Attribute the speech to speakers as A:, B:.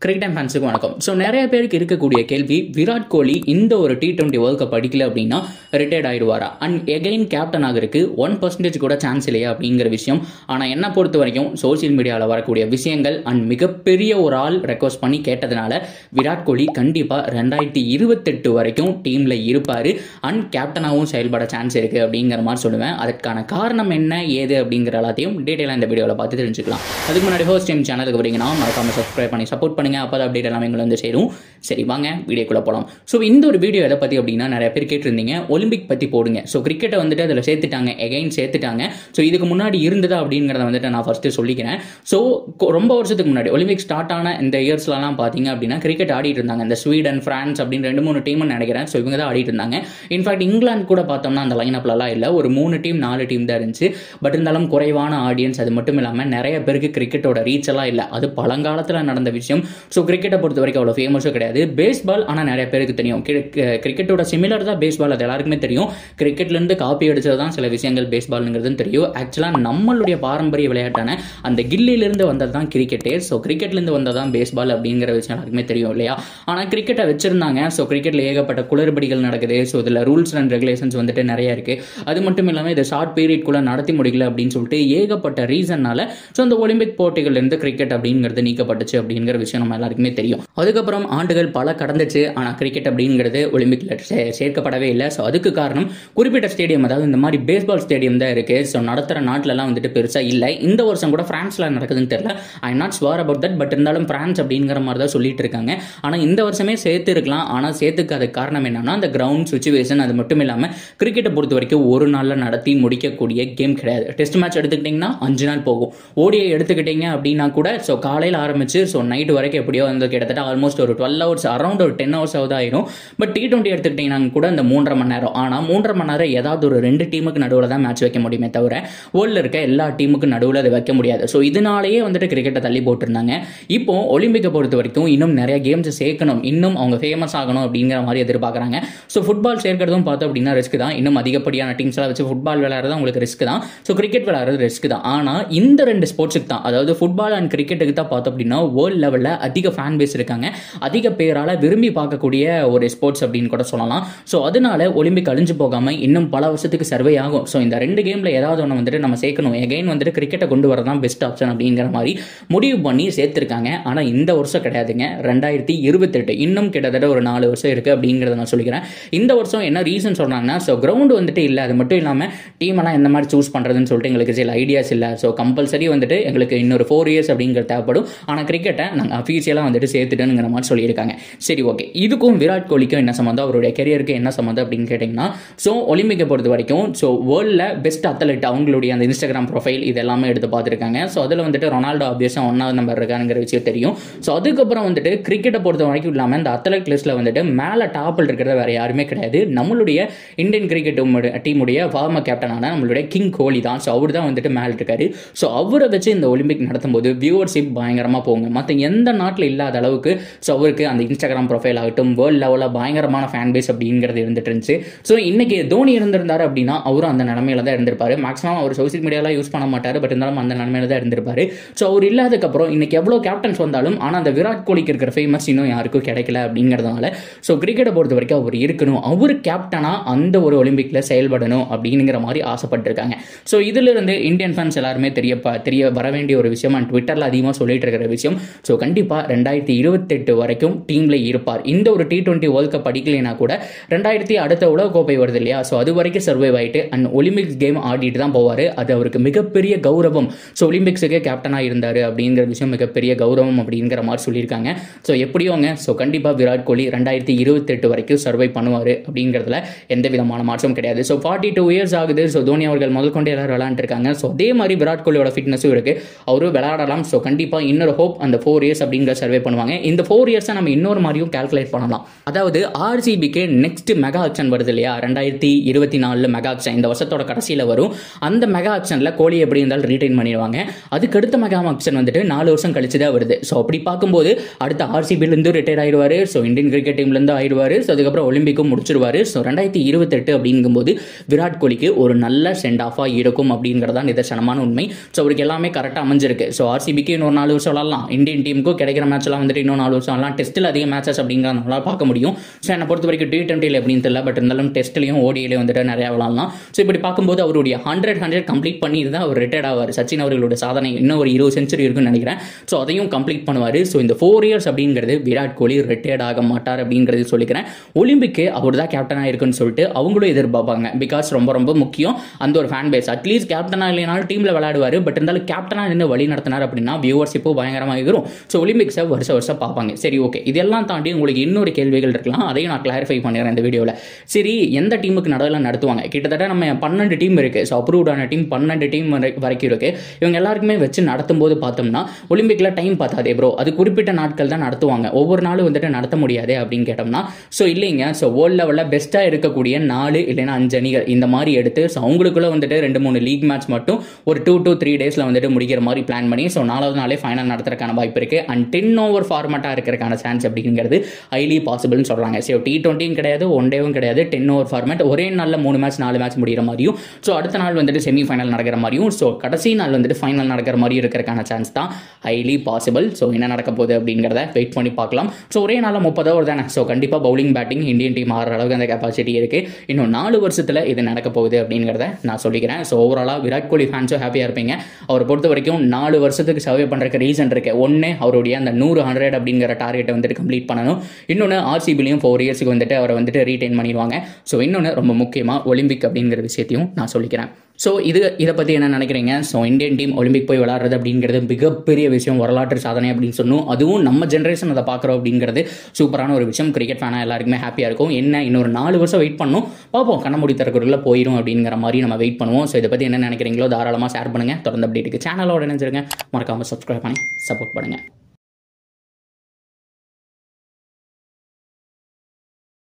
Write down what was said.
A: Cricket time ஃபேன்ஸுக்கு வணக்கம். So நிறைய பேருக்கு இருக்கக்கூடிய கேள்வி, விராட் கோலி இந்த ஒரு T20 வேர்ல்ட் கப் அடிக்கல அப்படின்னா ரிட்டையர்ட் ஆயிடுவாரா, அண்ட் எகைன் கேப்டன் ஆகிறதுக்கு 1% கூட சான்ஸ் இல்லையா அப்படிங்கிற விஷயம். ஆனால் என்ன பொறுத்த வரைக்கும் சோசியல் மீடியாவில் வரக்கூடிய விஷயங்கள் அண்ட் மிகப்பெரிய ஒரு ஆள் ரெக்வஸ்ட் பண்ணி கேட்டதுனால விராட் கோலி கண்டிப்பாக 2028 வரைக்கும் டீமில் இருப்பார் அண்ட் கேப்டனாகவும் செயல்பட சான்ஸ் இருக்குது அப்படிங்கிற மாதிரி சொல்லுவேன். அதற்கான காரணம் என்ன ஏது அப்படிங்கிற எல்லாத்தையும் டீட்டெயிலாக இந்த வீடியோவில் பார்த்து தெரிஞ்சுக்கலாம். அதுக்கு முன்னாடி ஃபர்ஸ்ட் டைம் சேனலுக்கு வரீங்கன்னா மறக்காம சப்ஸ்கிரைப் பண்ணி சப்போர்ட் பண்ணுங்க. அப்போ அப்டேட் எல்லாமே எங்களை வந்து சேரும். சரி வாங்க வீடியோக்குள்ள போகலாம். ஸோ இந்த ஒரு வீடியோ எதை பற்றி அப்படின்னா, நிறைய பேர் கேட்டிருந்தீங்க ஒலிம்பிக் பற்றி போடுங்க. ஸோ கிரிக்கெட்டை வந்துட்டு அதில் சேர்த்துட்டாங்க, எகைன் சேர்த்துட்டாங்க. ஸோ இதுக்கு முன்னாடி இருந்ததா அப்படிங்கிறத வந்துட்டு நான் ஃபர்ஸ்ட்டு சொல்லிக்கிறேன். ஸோ ரொம்ப வருஷத்துக்கு முன்னாடி ஒலிம்பிக் ஸ்டார்ட் ஆன இந்த இயர்ஸ்லாம் பார்த்தீங்க அப்படின்னா கிரிக்கெட் ஆடிட்டு இருந்தாங்க. இந்த ஸ்வீடன், பிரான்ஸ் அப்படின்னு 2-3 டீம் நினைக்கிறேன். ஸோ இவங்க தான் ஆடிட்டு இருந்தாங்க. இன்ஃபேக்ட் இங்கிலாந்து கூட பார்த்தோம்னா அந்த லைனப்லலாம் இல்லை, ஒரு 3 டீம் 4 டீம் தான் இருந்துச்சு. பட் இருந்தாலும் குறைவான ஆடியன்ஸ். அது மட்டும் இல்லாமல் நிறைய பேருக்கு கிரிக்கெட்டோட ரீச் எல்லாம் இல்லை. அது பழங்காலத்தில் நடந்த விஷயம். ஸோ கிரிக்கெட்டை பொறுத்த வரைக்கும் அவ்வளோ ஃபேமஸும் கிடையாது. பேஸ்பால் ஆனால் நிறைய பேருக்கு தெரியும். கிரிக்கெட்டோட சிமிலர் தான் பேஸ்பால், அது எல்லாருக்குமே தெரியும். கிரிக்கெட்லேருந்து காப்பி அடிச்சது தான் சில விஷயங்கள் பேஸ்பால்ங்கிறது தெரியும். ஆக்சுவலாக நம்மளுடைய பாரம்பரிய விளையாட்டான அந்த கில்லிலிருந்து வந்தது தான் கிரிக்கெட்டே. ஸோ கிரிக்கெட்லேருந்து வந்தது தான் பேஸ்பால் அப்படிங்கிற விஷயம் எல்லாருக்குமே தெரியும் இல்லையா. ஆனால் கிரிக்கெட்டை வச்சிருந்தாங்க. ஸோ கிரிக்கெட்டில் ஏகப்பட்ட குளறுபடிகள் நடக்குது. ஸோ இதில் ரூல்ஸ் அண்ட் ரெகுலேஷன்ஸ் வந்துட்டு நிறைய இருக்குது. அது மட்டும் இல்லாமல் இதை ஷார்ட் பீரியட்குள்ளே நடத்தி முடிக்கல அப்படின்னு சொல்லிட்டு ஏகப்பட்ட ரீசன்னால ஸோ அந்த ஒலிம்பிக் போட்டிகள்லேருந்து கிரிக்கெட் அப்படிங்கிறது நீக்கப்பட்டுச்சு அப்படிங்கிற விஷயம் நம்ம எல்லாருக்குமே தெரியும். அதுக்கப்புறம் ஆண்டுகள் பல கடந்துச்சு. ஆனால் கிரிக்கெட் அப்படிங்கிறது ஒலிம்பிக்ல சேர்க்கப்படவே இல்லை. ஸோ அதுக்கு காரணம் குறிப்பிட்ட ஸ்டேடியம், அதாவது இந்த மாதிரி பேஸ்பால் ஸ்டேடியம் தான் இருக்கு. ஸோ நடத்துகிற நாட்டிலலாம் வந்துட்டு பெருசாக இல்லை. இந்த வருஷம் கூட பிரான்ஸ்ல நடக்குதுன்னு தெரியல. I am not sure about that. But இருந்தாலும் பிரான்ஸ் அப்படிங்கிற மாதிரி தான் சொல்லிட்டு இருக்காங்க. ஆனால் இந்த வருஷமே சேர்த்து இருக்கலாம். ஆனால் சேர்த்துக்காத காரணம் என்னன்னா அந்த கிரவுண்ட் சுச்சுவேஷன். அது மட்டும் இல்லாமல் கிரிக்கெட்டை பொறுத்த வரைக்கும் ஒரு நாளில் நடத்தி முடிக்கக்கூடிய கேம் கிடையாது. டெஸ்ட் மேட்ச் எடுத்துக்கிட்டிங்கன்னா 5 நாள் போகும். ஓடிஐ எடுத்துக்கிட்டீங்க அப்படின்னா கூட ஸோ காலையில் ஆரம்பிச்சு ஸோ நைட் வரைக்கும் எப்படியோ வந்து கிட்டத்தட்ட ஆல்மோஸ்ட் ஒரு 12 ஹவர்ஸ், அரௌண்ட் ஒரு 10 ஹவர்ஸ் ஆகுது ஆயிரும். பட் T20 எடுத்துக்கிட்டீங்கன்னா கூட இந்த 3.5 மணி நேரம். ஆனால் 3.5 மணி நேரம் ஏதாவது ஒரு 2 டீமுக்கு நடுவில் தான் மேட்ச் வைக்க முடியுமே தவிர வேர்ல்டில் இருக்க எல்லா டீமுக்கு நடுவில் அதை வைக்க முடியாது. ஸோ இதனாலேயே வந்துட்டு கிரிக்கெட்டை தள்ளி போட்டிருந்தாங்க. இப்போ ஒலிம்பிக்கை பொறுத்த வரைக்கும் இன்னும் நிறைய கேம்ஸ் சேர்க்கணும், இன்னும் அவங்க ஃபேமஸ் ஆகணும் அப்படிங்கிற மாதிரி எதிர்பார்க்குறாங்க. ஸோ ஃபுட்பால் சேர்க்கிறதும் பார்த்தோம் அப்படின்னா ரிஸ்க் தான். இன்னும் அதிகப்படியான டீம்ஸ் எல்லாம் வச்சு ஃபுட்பால் விளையாடுறது உங்களுக்கு ரிஸ்க் தான். ஸோ கிரிக்கெட் விளையாடுறது ரிஸ்க் தான். ஆனால் இந்த 2 ஸ்போர்ட்ஸுக்கு தான், அதாவது ஃபுட்பால் அண்ட் கிரிக்கெட்டுக்கு தான் பார்த்தோம் அப்படின்னா வேர்ல்டு லெவலில் அதிக ஃபேன் பேஸ் இருக்காங்க, அதிக பேரால் விரும்பி பார்க்கக்கூடிய ஒரு ஸ்போர்ட்ஸ் அப்படின்னு கூட சொல்லலாம். ஸோ அதனால ஒலிம்பிக் அழிஞ்சு போகாமல் இன்னும் பல வருஷத்துக்கு சர்வே ஆகும். ஸோ இந்த 2 கேமில் ஏதாவது ஒன்று வந்துட்டு நம்ம சேர்க்கணும், எகைன் வந்துட்டு கிரிக்கெட்டை கொண்டு வரதான் பெஸ்ட் ஆப்ஷன் அப்படிங்கிற மாதிரி முடிவு பண்ணி சேர்த்துருக்காங்க. ஆனால் இந்த வருஷம் கிடையாதுங்க, 2028. இன்னும் கிட்டத்தட்ட ஒரு 4 வருஷம் இருக்குது அப்படிங்கிறத நான் சொல்லிக்கிறேன். இந்த வருஷம் என்ன ரீசன் சொல்கிறாங்கன்னா, ஸோ கிரவுண்டு வந்துட்டு இல்லை. அது மட்டும் இல்லாமல் டீமெல்லாம் எந்த மாதிரி சூஸ் பண்ணுறதுன்னு சொல்லிட்டு எங்களுக்கு சில ஐடியாஸ் இல்லை. ஸோ கம்பல்சரி வந்துட்டு எங்களுக்கு இன்னொரு 4 இயர்ஸ் அப்படிங்கிறது தேவைப்படும். ஆனால் கிரிக்கெட்டை நாங்கள் அஃபீஷியலாக வந்துட்டு சேர்த்துட்டுங்கிற மாதிரி சொல்லியிருக்காங்க. சரி ஓகே, இதுக்கும் விராட் கோலிக்கும் என்ன சம்மந்தம், அவருடைய கெரியருக்கு என்ன சம்மந்தம் அப்படின்னு கேட்டிங்கன்னா, ஸோ ஒலிம்பிக்கை பொறுத்த வரைக்கும் ஸோ வேர்ல்டில் பெஸ்ட் அத்லெட் அவங்களுடைய அந்த இன்ஸ்டாகிராம் ப்ரொஃபைல் இது எல்லாமே எடுத்து பார்த்துருக்காங்க. ஸோ அதில் வந்துட்டு ரொனால்டோ ஆப்வியஸாக 1வது நம்பர் இருக்காங்கிற விஷயம் தெரியும். ஸோ அதுக்கப்புறம் வந்துட்டு கிரிக்கெட்டை பொறுத்த வரைக்கும் இல்லாமல் இந்த அத்லெட் லிஸ்ட்டில் வந்துட்டு மேலே டாப்பில் இருக்கிறத வேறு யாருமே கிடையாது. நம்மளுடைய இந்தியன் கிரிக்கெட் டீமுடைய ஃபார்மர் கேப்டனான நம்மளுடைய கிங் கோலி தான். ஸோ அவர் தான் வந்துட்டு மேலே இருக்காரு. ஸோ அவரை வச்சு இந்த ஒலிம்பிக் நடத்தும் போது வியூவர்ஷிப் பயங்கரமாக போங்க. மற்ற எந்த நாட்டில் இல்லாத அளவுக்கு ஸோ அவருக்கு அந்த இன்ஸ்டாகிராம் ப்ரொஃபைல் ஆகட்டும் வேர்ல்டு லெவலில் பயங்கரமான ஃபேன் பேஸ் அப்படிங்கிறது இருந்துட்டு இருந்துச்சு. ஸோ இன்னைக்கு தோனி இருந்திருந்தாரு அப்படின்னா அவரும் அந்த நிலைமையில தான் இருந்திருப்பாரு. மேக்ஸிமம் அவர் சோசியல் மீடியாலாம் யூஸ் பண்ண மாட்டார். பட் இருந்தாலும் அந்த நிலைமையில தான் இருந்திருப்பாரு. ஸோ அவர் இல்லாததுக்கப்புறம் இன்னைக்கு எவ்வளோ கேப்டன்ஸ் வந்தாலும் ஆனால் அந்த விராட் கோலிக்கு இருக்கிற ஃபேமஸ் இன்னும் யாருக்கும் கிடைக்கல அப்படிங்கிறதுனால ஸோ கிரிக்கெட்டை பொறுத்த வரைக்கும் அவர் இருக்கணும், அவர் கேப்டனாக அந்த ஒரு ஒலிம்பிக்கில் செயல்படணும் அப்படிங்கிற மாதிரி ஆசைப்பட்டிருக்காங்க. ஸோ இதிலிருந்து இந்தியன் ஃபேன்ஸ் எல்லாருமே தெரிய வர வேண்டிய ஒரு விஷயம் அண்ட் ட்விட்டரில் அதிகமாக சொல்லிட்டு இருக்கிற விஷயம். ஸோ கண்டிப்பாக 2028 வரைக்கும் டீமில் இருப்பார். இந்த ஒரு T20 வேர்ல்ட் கப் அடிக்கலைன்னா கூட 2000 அடுத்த உலகக்கோப்பை வருது இல்லையா, ஸோ அது வரைக்கும் சர்வைவ் ஆகிட்டு அண்ட் ஒலிம்பிக்ஸ் கேம் ஆடிட்டு தான் போவார். அது அவருக்கு மிகப்பெரிய கௌரவம். ஸோ ஒலிம்பிக்ஸுக்கு கேப்டனாக இருந்தார் அப்படிங்கிற விஷயம் மிகப்பெரிய கௌரவம் அப்படிங்கிற மாதிரி சொல்லியிருக்காங்க. ஸோ எப்படியோங்க ஸோ கண்டிப்பாக விராட் கோலி 2028 வரைக்கும் சர்வை பண்ணுவார் அப்படிங்கிறதுல எந்த விதமான மாற்றம் கிடையாது. ஸோ 42 இயர்ஸ் ஆகுது. ஸோ தோனி அவர்கள் முதல் கொண்டு எல்லாரும் விளையாண்டுருக்காங்க. ஸோ அதே மாதிரி விராட் கோலியோட ஃபிட்னஸும் இருக்குது, அவரும் விளையாடலாம். ஸோ கண்டிப்பாக இன்னொரு ஹோப் அந்த 4 இயர்ஸ் அப்படிங்கிற சர்வே பண்ணுவாங்க. இந்த 4 இயர்ஸை நம்ம இன்னொரு மாதிரியும் கால்குலேட் பண்ணலாம். அதாவது RCBக்கு நெக்ஸ்ட் மெகா ஆக்ஷன் வருது இல்லையா, 2024 மெகா ஆக்ஷன் இந்த வருஷத்தோட கடைசியில் வரும். அந்த மெகா ஆக்ஷனில் கோலி எப்படி இருந்தாலும் ரீடைன் பண்ணிடுவாங்க. அதுக்கு அடுத்த மெகா ஆக்ஷன் வந்துட்டு 4 வருஷம் கழிச்சு தான் வருது. ஸோ அப்படி பார்க்கும்போது அடுத்த RCBலேருந்து ரிட்டையர் ஆயிடுவார். ஸோ இந்தியன் கிரிக்கெட் டீம்லேருந்து ஆயிடுவார். ஸோ அதுக்கப்புறம் ஒலிம்பிக்கும் முடிச்சிருவார். ஸோ 2028 அப்படிங்கும்போது விராட் கோலிக்கு ஒரு நல்ல சென்ட் ஆஃபாக இருக்கும் அப்படிங்கிறதா நிதர்சனமான உண்மை. ஸோ அவருக்கு எல்லாமே கரெக்டாக அமைஞ்சிருக்கு. ஸோ RCBக்கு இன்னொரு 4 வருஷம் விளாடலாம், இந்தியன் டீமுக்கும் கிடைக்க அடிக்கிற மேட்ச்லாம் வந்துட்டு இன்னும் 4 வருஷம் எல்லாம் டெஸ்ட்டில் அதிக மேட்சஸ் அப்படிங்கிறதுனால பார்க்க முடியும். ஸோ என்னை பொறுத்த வரைக்கும் T20 எப்படின்னு தெரியல, பட் இருந்தாலும் டெஸ்ட்லையும் ஓடியிலையும் வந்துட்டு நிறையா விளாட்லாம். ஸோ இப்படி பார்க்கும்போது அவருடைய 100 கம்ப்ளீட் பண்ணி தான் அவர் ரிட்டையர்ட் ஆவார். சச்சின் அவர்களோட சாதனை இன்னும் ஒரு 20 செஞ்சுரி இருக்குன்னு நினைக்கிறேன். ஸோ அதையும் கம்ப்ளீட் பண்ணுவார். ஸோ இந்த 4 இயர்ஸ் அப்படிங்கிறது விராட் கோலி ரிட்டையர்ட் ஆக மாட்டார் அப்படிங்கிறது சொல்லிக்கிறேன். ஒலிம்பிக்கு அவர் தான் கேப்டனாக இருக்குன்னு சொல்லிட்டு அவங்களும் எதிர்பார்ப்பாங்க. பிகாஸ் ரொம்ப ரொம்ப முக்கியம் அந்த ஒரு ஃபேன் பேஸ். அட்லீஸ்ட் கேப்டனாக இல்லைனாலும் டீமில் விளையாடுவார். பட் இருந்தாலும் கேப்டனாக நின்று வழி நடத்தினார் அப்படின்னா வியூவர்ஷிப்பும் பயங்கரமாக இருக்கும். ஸோ ஒலிம்பிக்ஸை வருஷம் பார்ப்பாங்க. சரி, ஓகே, இதெல்லாம் தாண்டி உங்களுக்கு இன்னொரு கேள்விகள் இருக்கலாம். அதையும் நான் கிளாரிஃபை பண்ணிடுறேன் இந்த வீடியோவில். சரி, எந்த டீமுக்கு நடுவில் நடத்துவாங்க? கிட்டத்தட்ட நம்ம 12 டீம் இருக்குது. ஸோ அப்ரூவ்டான டீம் 12 டீம் வரைக்கும் இருக்குது. இவங்க எல்லாருக்குமே வச்சு நடத்தும் போது பார்த்தோம்னா ஒலிம்பிக்கில் டைம் பார்த்தாதே ப்ரோ, அது குறிப்பிட்ட நாட்கள் தான் நடத்துவாங்க, ஒவ்வொரு நாளும் வந்துட்டு நடத்த முடியாது அப்படின்னு கேட்டோம்னா, ஸோ இல்லைங்க. ஸோ வேர்ல்டு லெவலில் பெஸ்ட்டாக இருக்கக்கூடிய 4 இல்லைன்னா 5 அணிகள் இந்த மாதிரி எடுத்து, ஸோ அவங்களுக்குள்ள வந்துட்டு 2-3 லீக் மேட்ச் மட்டும் ஒரு 2 to 3 டேஸில் வந்துட்டு முடிக்கிற மாதிரி பிளான் பண்ணி, ஸோ 4வது நாளே ஃபைனல் நடத்துறதுக்கான வாய்ப்பு இருக்குது. அண்ட் 10 ஓவர் ஃபார்மேட்டாக இருக்கிறதுக்கான சான்ஸ் அப்படிங்கிறது ஹைலி பாசிபிள்னு சொல்கிறாங்க. ஸோ T20 கிடையாது, ஒன் டேவும் கிடையாது, 10 ஓவர் ஃபார்மேட், ஒரே நாளில் 3 மேட்ச் 4 மேட்ச் முடிகிற மாதிரியும், ஸோ அடுத்த நாள் வந்துட்டு செமி ஃபைனல் நடக்கிற மாதிரியும், ஸோ கடைசி நாள் வந்துட்டு ஃபைனல் நடக்கிற மாதிரி இருக்கிறதுக்கான சான்ஸ் தான் ஹைலி பாசிபிள். ஸோ என்ன நடக்க போகுது அப்படிங்கிறத வெயிட் பண்ணி பார்க்கலாம். ஸோ ஒரே நாளில் 30 ஓவர் தானே. ஸோ கண்டிப்பாக பவுலிங் பேட்டிங் இந்தியன் டீம் ஆடுற அளவுக்கு அந்த கெப்பாசிட்டி இருக்குது. இன்னும் 4 வருஷத்தில் இது நடக்க போகுது அப்படிங்கிறத நான் சொல்லிக்கிறேன். ஸோ ஓவராலாக விராட் கோலி ஃபேன்ஸும் ஹாப்பியாக இருப்பீங்க. அவரை பொறுத்த வரைக்கும் 4 வருஷத்துக்கு சர்வே பண்ணுறதுக்கு ரீசன் இருக்குது. ஒன்று, அவருடைய அந்த 100 அப்படிங்கிற டார்கெட்டை வந்துட்டு கம்ப்ளீட் பண்ணணும். இன்னொன்று, RCBலையும் 4 இயர்ஸுக்கு வந்துட்டு அவரை வந்துட்டு ரீடைன் பண்ணிடுவாங்க. ஸோ இன்னொன்று ரொம்ப முக்கியமாக ஒலிம்பிக் அப்படிங்கிற விஷயத்தையும் நான் சொல்லிக்கிறேன். ஸோ இதை பற்றி என்ன நினைக்கிறீங்க? ஸோ இந்தியன் டீம் ஒலிம்பிக் போய் விளாட்றது அப்படிங்கிறது மிகப்பெரிய விஷயம், வரலாற்று சாதனை அப்படின்னு சொன்னோம். அதுவும் நம்ம ஜென்ரேஷன் அதை பார்க்குறோம் அப்படிங்கிறது சூப்பரான ஒரு விஷயம். கிரிக்கெட் ஃபேனாக எல்லாருக்குமே ஹாப்பியாக இருக்கும். என்ன, இன்னொரு 4 வருஷம் வெயிட் பண்ணணும், பார்ப்போம், கண்ண மூடி திறக்கிறதுக்குள்ள போயிடும் அப்படிங்கிற மாதிரி நம்ம வெயிட் பண்ணுவோம். ஸோ இதை பற்றி என்ன நினைக்கிறீங்களோ தாராளமாக ஷேர் பண்ணுங்கள். தொடர்ந்து அப்டேட்டுக்கு சேனலோட இணைஞ்சிருங்க. மறக்காமல் சப்ஸ்கிரைப் பண்ணி சப்போர்ட் பண்ணுங்கள்.